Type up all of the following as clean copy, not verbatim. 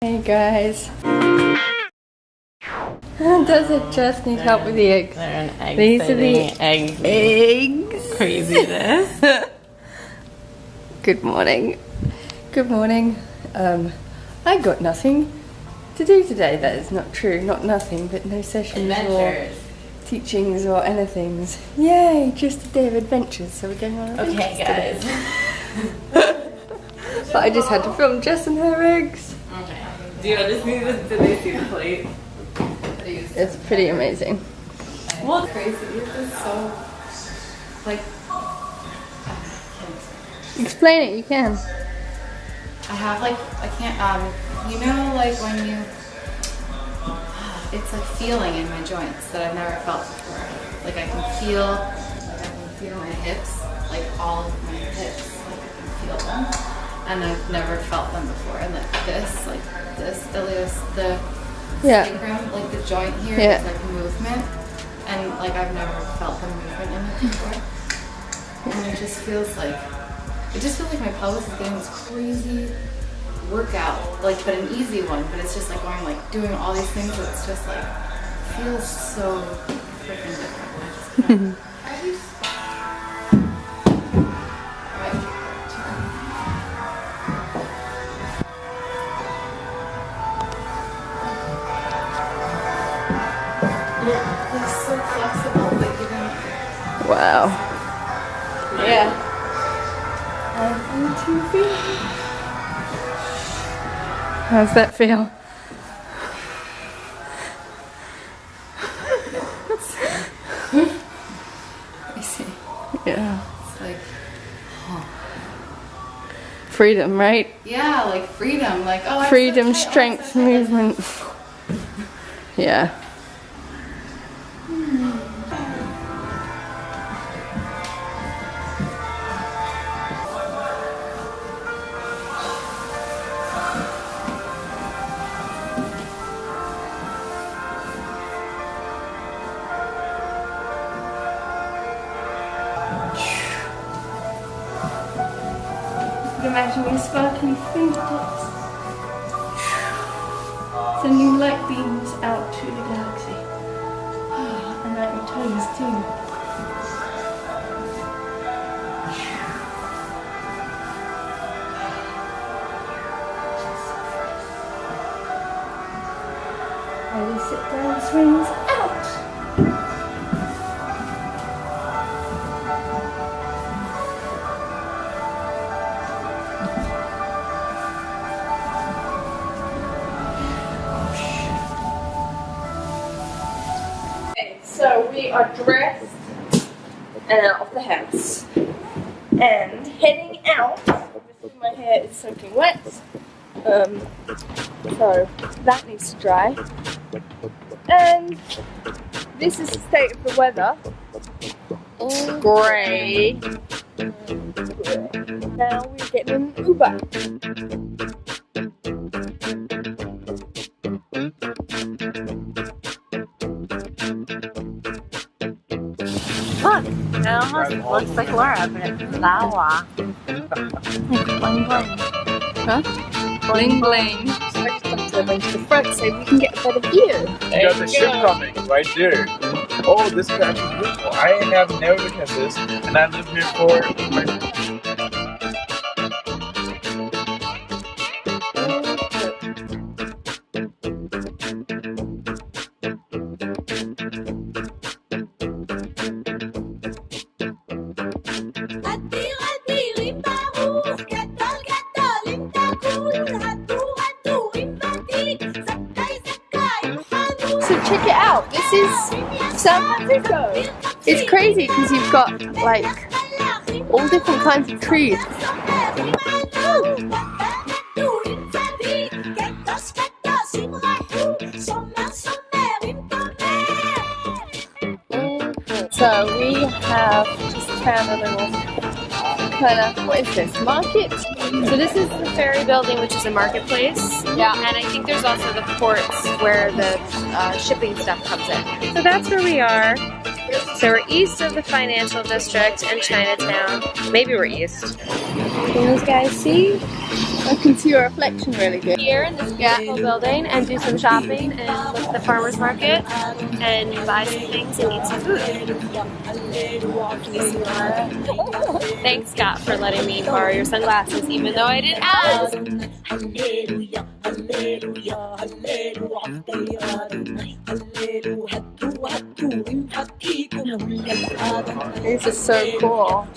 Hey guys. Does it just need help with the eggs? They're an egg. These are the eggs. Craziness. Good morning. Good morning. I got nothing to do today. That is not true. Not nothing, but no sessions or teachings or anything. Yay! Just a day of adventures. So we're going on. Okay, guys. But I just had to film Jess and her eggs. Okay. Do you just need to? Did they see the plate? It's pretty amazing. Well, it's crazy. It's just so like. Explain it. You can. I have like, I can't, you know, like when you, it's like feeling in my joints that I've never felt before. Like I can feel my hips, like all of my hips, like I can feel them. And I've never felt them before. And like this ilios, the sacrum, like the joint here is like movement. And like I've never felt the movement in it before. And it just feels like, my pelvis is getting this crazy workout, like, but an easy one, but it's just like going, like, doing all these things, so it's just like, feels so freaking different. It's so flexible, but even... Wow. Yeah. I'm 2 feet. How's that feel? I see. Yeah. It's like, Freedom, right? yeah, like freedom, like, oh, Freedom, strength, movement. Yeah. Imagine your sparkly fingertips sending light beams out to the galaxy. And at your toes too. And the sit down swings out. So we are dressed and out of the house and heading out. Obviously my hair is soaking wet, so that needs to dry. And this is the state of the weather. All grey. Now we're getting an Uber. Look, it almost looks like Laura, but it's Lawa. Bling bling. Huh? Bling bling. So I just want to bring to the front so we can get a better view. You got the ship coming right there. Oh, this is actually beautiful. I have never looked at this, and I've lived here for. So check it out. This is San Francisco. It's crazy because you've got like all different kinds of trees. So we have just found a little kind of, what is this, market? So this is the ferry building, which is a marketplace. Yeah. And I think there's also the ports where the shipping stuff comes in. So that's where we are. So we're east of the financial district and Chinatown. Maybe we're east. Can those guys see? I can see your reflection really good. Here in this beautiful building and do some shopping and look at the farmer's market and buy some things and eat some food. Thanks, Scott, for letting me borrow your sunglasses even though I didn't ask. These are so cool.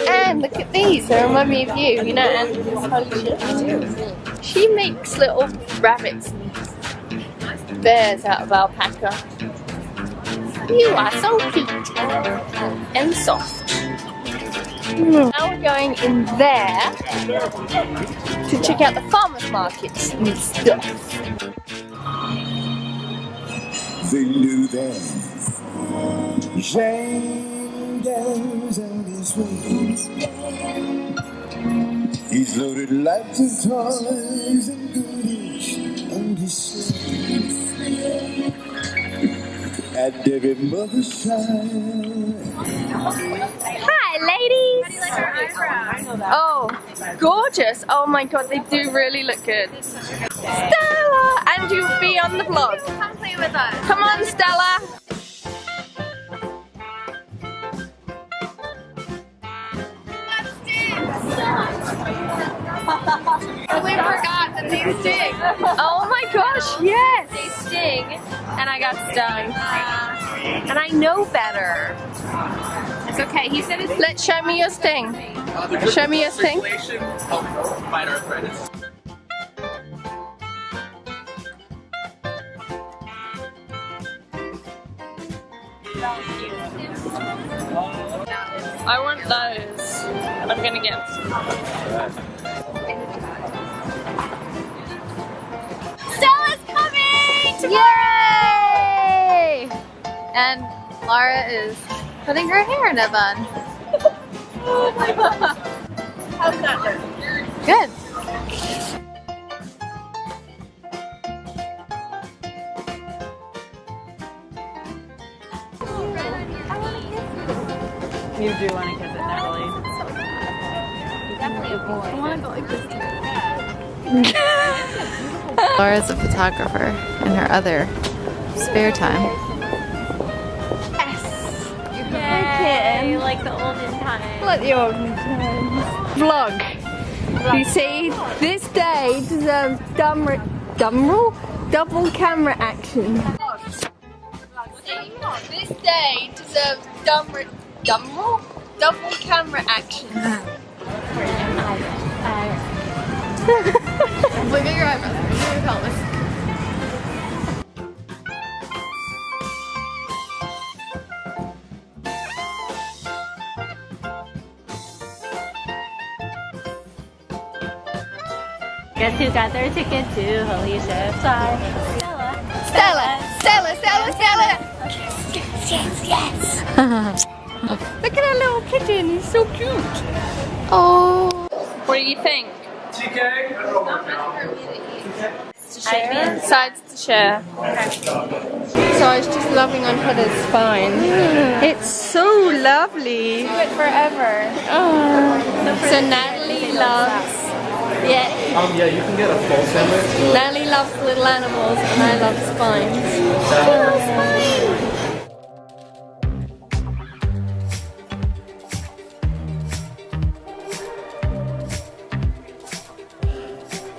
And look at these, they remind me of you, know, and holy shit. She makes little rabbits and bears out of alpaca. You are so cute and soft. Now we're going in there to check out the farmers markets and stuff. They knew then Jane Downs and his wings. He's loaded lots of toys and goodies on his sleigh. At every mother's side. Hi, ladies! How do you like our eyebrows? Oh, gorgeous. Oh my god, they do really look good. Stella! And you'll be on the vlog. Come play with us. Come on, Stella! We forgot that they sting. Oh my gosh, yes! They sting, and I got stung. And I know better. It's okay. He said it's. Let's show me your sting. Show me your sting. Fight arthritis. I want those. I'm gonna get. Stella's coming tomorrow! Yay! And Laura is putting her hair in a bun. Oh my god. How's that look? Good. You do want to kiss it, Natalie. Definitely a boy. I want to go like this too. Laura's a photographer in her other spare time. Yay, like the olden times. Like the olden times. Vlog. You see, this day deserves double camera action. This day deserves double camera action. Look at your eyebrows. Look at your pelvis. Guess who got their ticket to Holy Ship Fly? Stella! Stella! Stella! Stella! Yes! Look at that little pigeon, he's so cute. Oh. What do you think? TK? Sides to share. So I was just loving on Huda's spine. It's so lovely. Do it forever. Oh. So Natalie loves. Yeah. Yeah, you can get a full sandwich. Natalie loves little animals and I love spines. Little spines.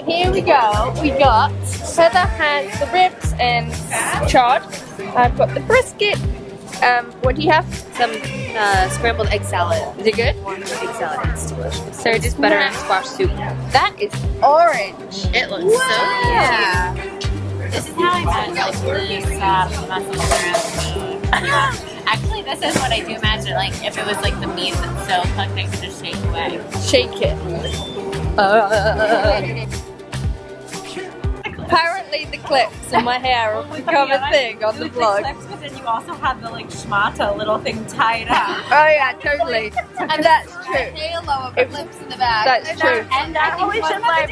Here we go. We got, Heather has the ribs and chard. I've got the brisket. What do you have? Some scrambled egg salad. Is it good? Egg salad. It's delicious. So just butter and squash soup. That is orange. It looks Wow. so Yeah. cute. This is how I imagine like this muscle around. Actually, this is what I do imagine. Like if it was like the meat that's so cooked, I could just shake away. Shake it. Apparently the clips in my hair will become a thing on the vlog. But then you also have the like schmata little thing tied up. Oh yeah, totally. And that's true. Halo of the lips in the back. That's true. And I think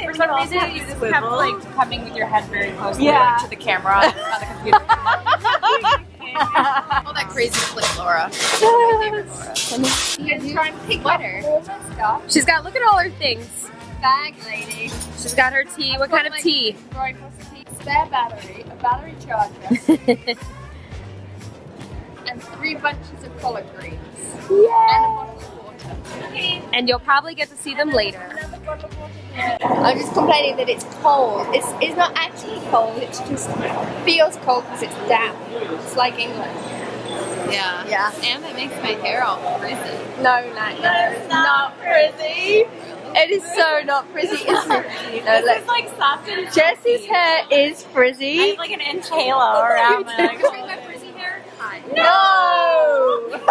for some reason you just kept like coming with your head very close to the camera on the computer. All that crazy clip, Laura. My favorite Laura. You try and pick Sweater. She's got, look at all her things. bag lady. She's got her tea. What kind of tea? Spare battery, a battery charger, and 3 bunches of collard greens. And a bottle of water. And you'll probably get to see them later. I'm just complaining that it's cold. It's not actually cold, it just feels cold because it's damp. It's like England. Yeah. Yeah. And it makes my hair all frizzy. No, it's not frizzy. It is so not frizzy. It's It's like soft and Jessie's hair is I frizzy. have like an inch halo around my My frizzy hair? No! That's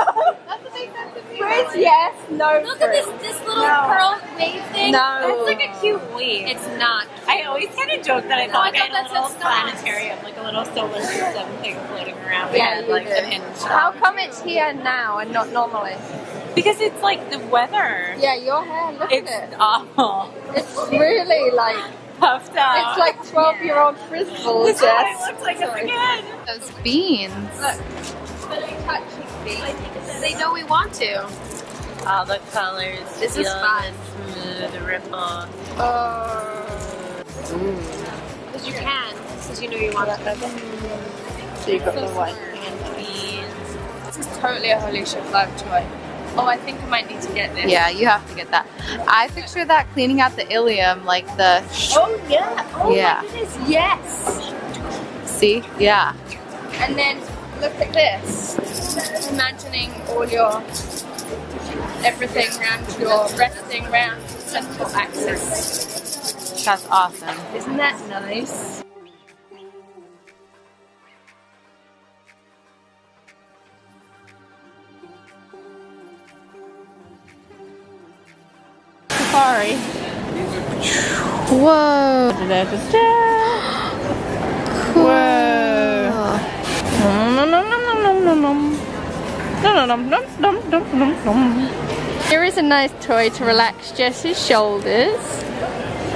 what they said to me. Frizz, yes, no Look at this little curl wave thing. No. That's like a cute wave. It's not. I always kind of joke that I thought I thought had a that little said stars. planetarium, like a little solar system thing floating around. Yeah, Yeah, you like do. an inch. How come it's here now and not normally? Because it's like the weather. Yeah, your hair, look It's at it. awful. It's really like, Puffed out. it's like 12-year-old frizzle, That's what I Jess. looked like as a kid. Those beans. Look, really touching beans. They know we want to. All the colors. This is feel fun. the smooth ripple. Because you can. Because you know you want to. So you got the white. And beans. This is totally a holy shit love toy. Oh, I think I might need to get this. Yeah, you have to get that. I picture that cleaning out the ilium, like the. Oh yeah. Oh Yeah. my goodness, yes. See? Yeah. And then look at this. Imagining all your everything around your resting around your central axis. That's awesome. Isn't that nice? Safari. Whoa. Here is a nice toy to relax Jessie's shoulders,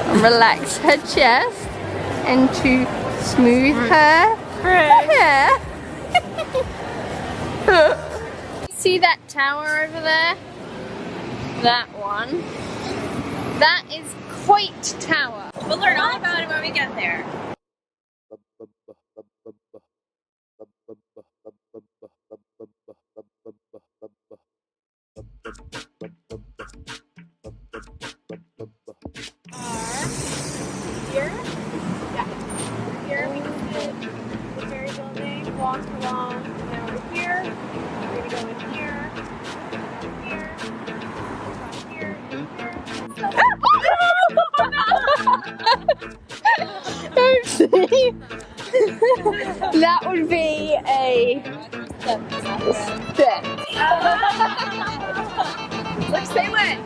and relax her chest, and to smooth her hair. See that tower over there? That one. That is Coit Tower. We'll learn all about it when we get there. Here? Yeah. Here we can sit the ferry building, walk along, and then over here. We're gonna go in here, here, across here, and here. That would be a step. Look, same way.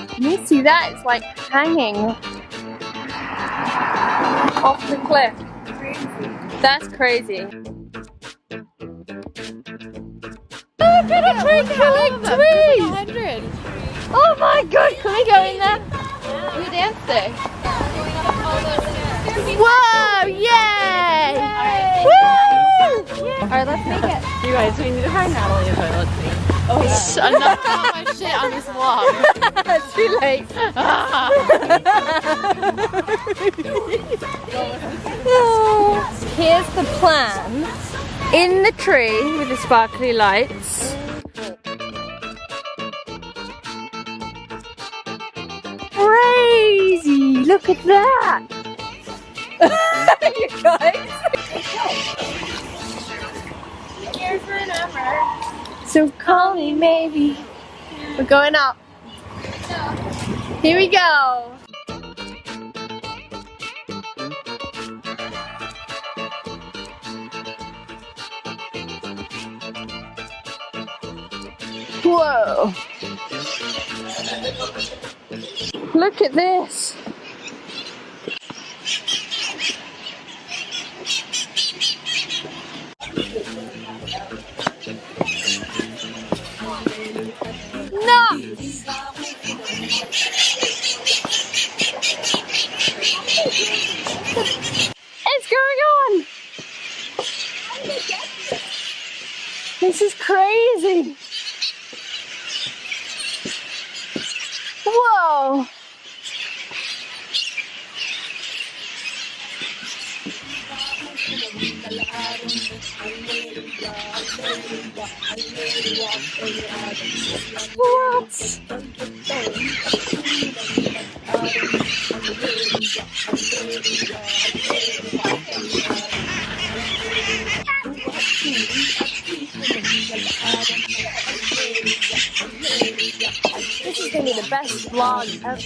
Can you see that? It's like hanging off the cliff. That's crazy. Look at a twinkling tree! Oh my god, can we go in there? Can we dance there? Whoa, yay! Woo! Alright, let's make it. You guys, we need to find Natalie a toilet seat. Enough about my shit on this vlog. Too late. Here's the plan. In the tree with the sparkly lights. Crazy! Look at that! You guys! Here forever. So call me maybe. We're going up. Here we go. Whoa. Look at this. Nuts! This is crazy. Whoa. What? This is going to be the best vlog ever.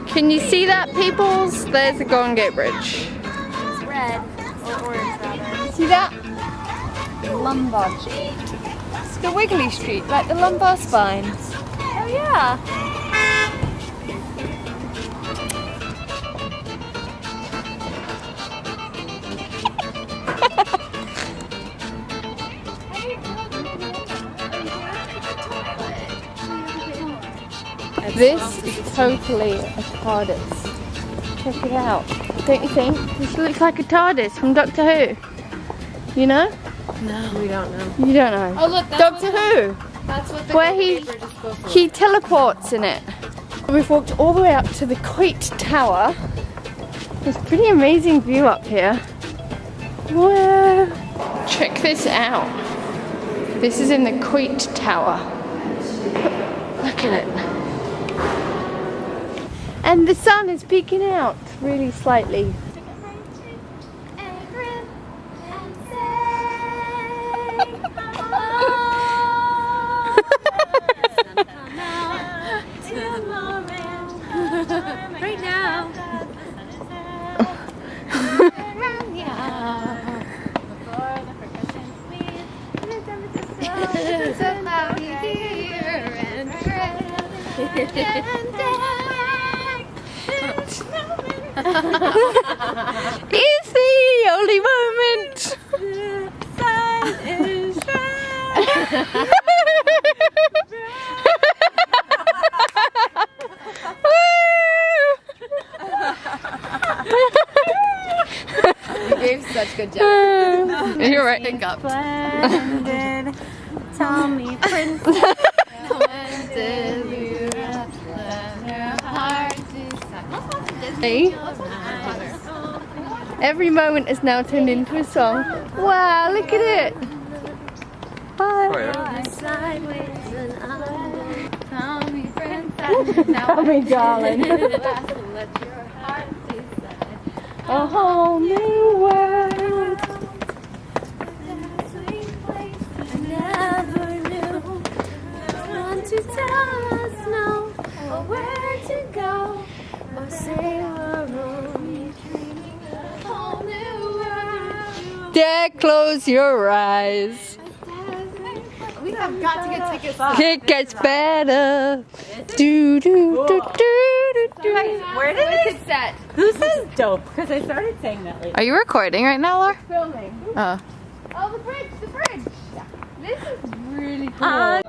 Can you see that, peoples? There's the Golden Gate Bridge. It's red, or orange rather. See that? Lumbar street. It's the wiggly street, like the lumbar spine. Oh yeah. This is totally a TARDIS. Check it out. Don't you think? This looks like a TARDIS from Doctor Who. You know? No, we don't know. You don't know. Oh look, that's Doctor Who! That's what the Where Golden he Gate Bridge is supposed to he teleports in it. We've walked all the way up to the Quaid Tower. There's a pretty amazing view up here. Whoa! Check this out. This is in the Quaid Tower. Look at it. And the sun is peeking out really slightly. Right now. It's the only moment. You gave such good job. You're right. Pick up. Splendid. Tell me, Prince. Hey. Every moment is now turned into a song. Wow, look at it. Hi. Tell me, darling. A whole new world. To tell us no, or where to go, or say we're wrong. A whole new world. Dare close your eyes. We have got to get tickets. It gets better. Do do do do do do. Where did What's it? it set? Who says dope? Because I started saying that lately. Are you recording right now, Laura? Filming. Oh. Oh, the bridge, the bridge. This is really cool.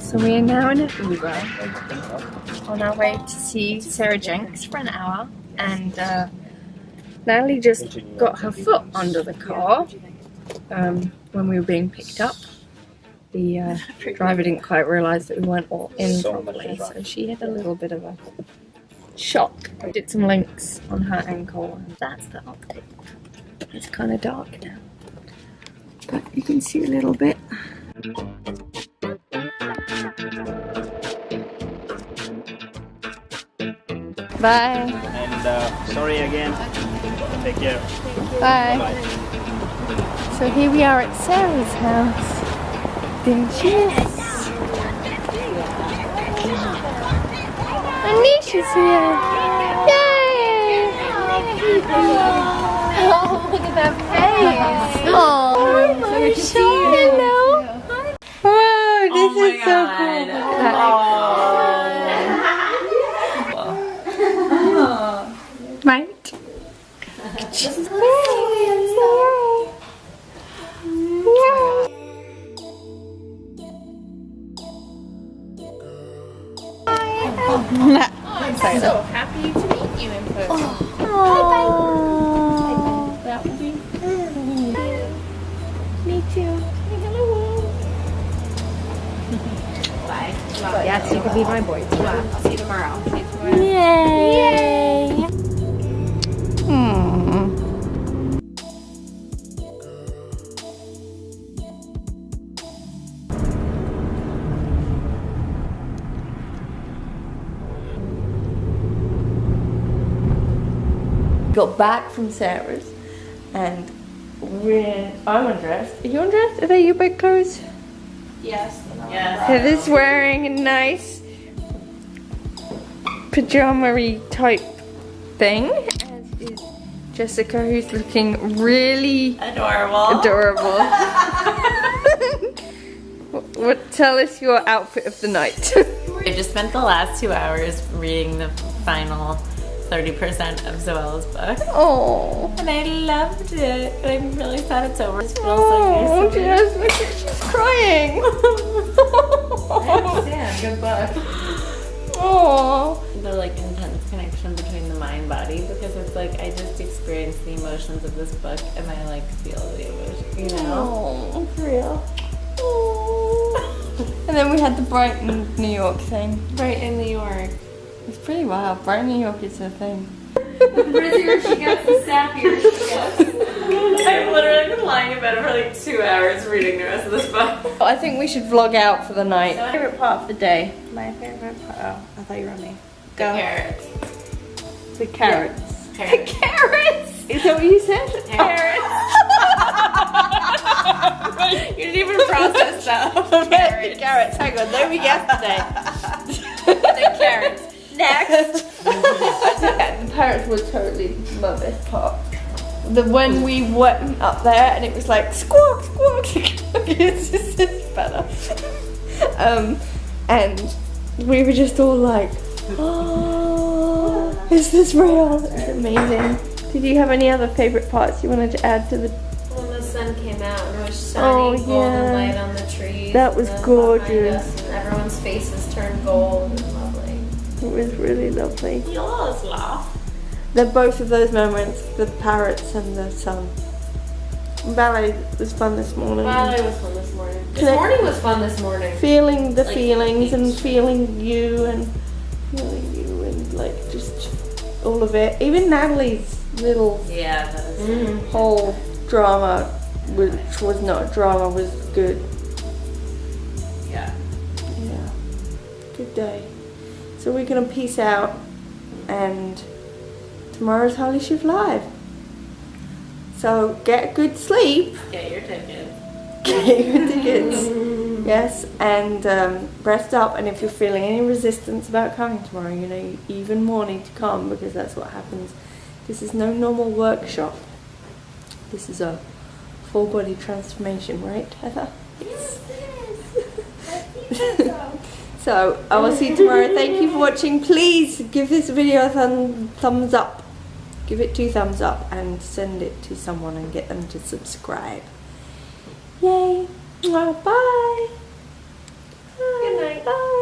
So we are now in an Uber on our way to see Sarah Jenks for an hour, and Natalie just got her foot under the car when we were being picked up. The driver didn't quite realise that we weren't all in properly, so she had a little bit of a shop. I did some links on her ankle, and that's the update. It's kind of dark now, but you can see a little bit. Bye. And sorry again. Take care. Bye. Bye. So here we are at Sarah's house. Doing cheers. Anisha's here. Yay! Oh, look at that face. Oh, my hello. Whoa, this is so cool. Look at that. Right? I'm so happy to meet you in person. That would be me too. Bye. Yes, you can be my boy too. I'll see you tomorrow. See you tomorrow. Yay! Got back from Sarah's and I'm undressed. Are you undressed? Are they your bed clothes? Yes. Heather's wearing a nice pajama-y type thing, as is Jessica, who's looking really adorable. Tell us your outfit of the night. I just spent the last 2 hours reading the final 30% of Zoella's book. Oh, And I loved it. And I'm really sad it's over. It feels oh, like Jess, look at she's crying. good book. Oh, The like intense connection between the mind body, because it's like I just experience the emotions of this book and I like feel the emotion, you know? oh, for real. Oh. And then we had the Brighton, New York thing. Right in New York. It's pretty wild. Brighton, New York is a thing. The busier she gets, the sappier she gets. I've literally been lying in bed for like 2 hours reading the rest of this book. I think we should vlog out for the night. Favorite part of the day? My favorite part. Oh, I thought you were me. Go. Carrots. The carrots. Carrots. Carrots! Is that what you said? You didn't even process that. Carrots. Carrots. Hang on, let me guess today. The carrots. Next. The parrots were totally my best part. When we went up there and it was like squawk, squawk. It's just better. And we were just all like, oh, is this real? It's amazing. Did you have any other favorite parts you wanted to add to the? When the sun came out and it was shining golden light on the trees. That was and then gorgeous. behind us, and everyone's faces turned gold and lovely. It was really lovely. You always laugh. They're both of those moments, the parrots and the sun. Ballet was fun this morning. Ballet was fun this morning. This Connect- morning was fun this morning. Feeling the Like, feelings and it's- feeling you and like just all of it. Even Natalie's little Yeah, that was whole drama, which was not drama, was good. yeah. Yeah, good day. So we're gonna peace out, and tomorrow's Holy Shift Live. So get good sleep. Get your ticket. Get your tickets. Yes, and rest up. And if you're feeling any resistance about coming tomorrow, you know, you even more need to come, because that's what happens. This is no normal workshop. This is a full body transformation, right, Heather? Yes. So I will see you tomorrow. Thank you for watching. Please give this video a thumbs up. Give it 2 thumbs up and send it to someone and get them to subscribe. Yay. Well, bye. Good night. Bye.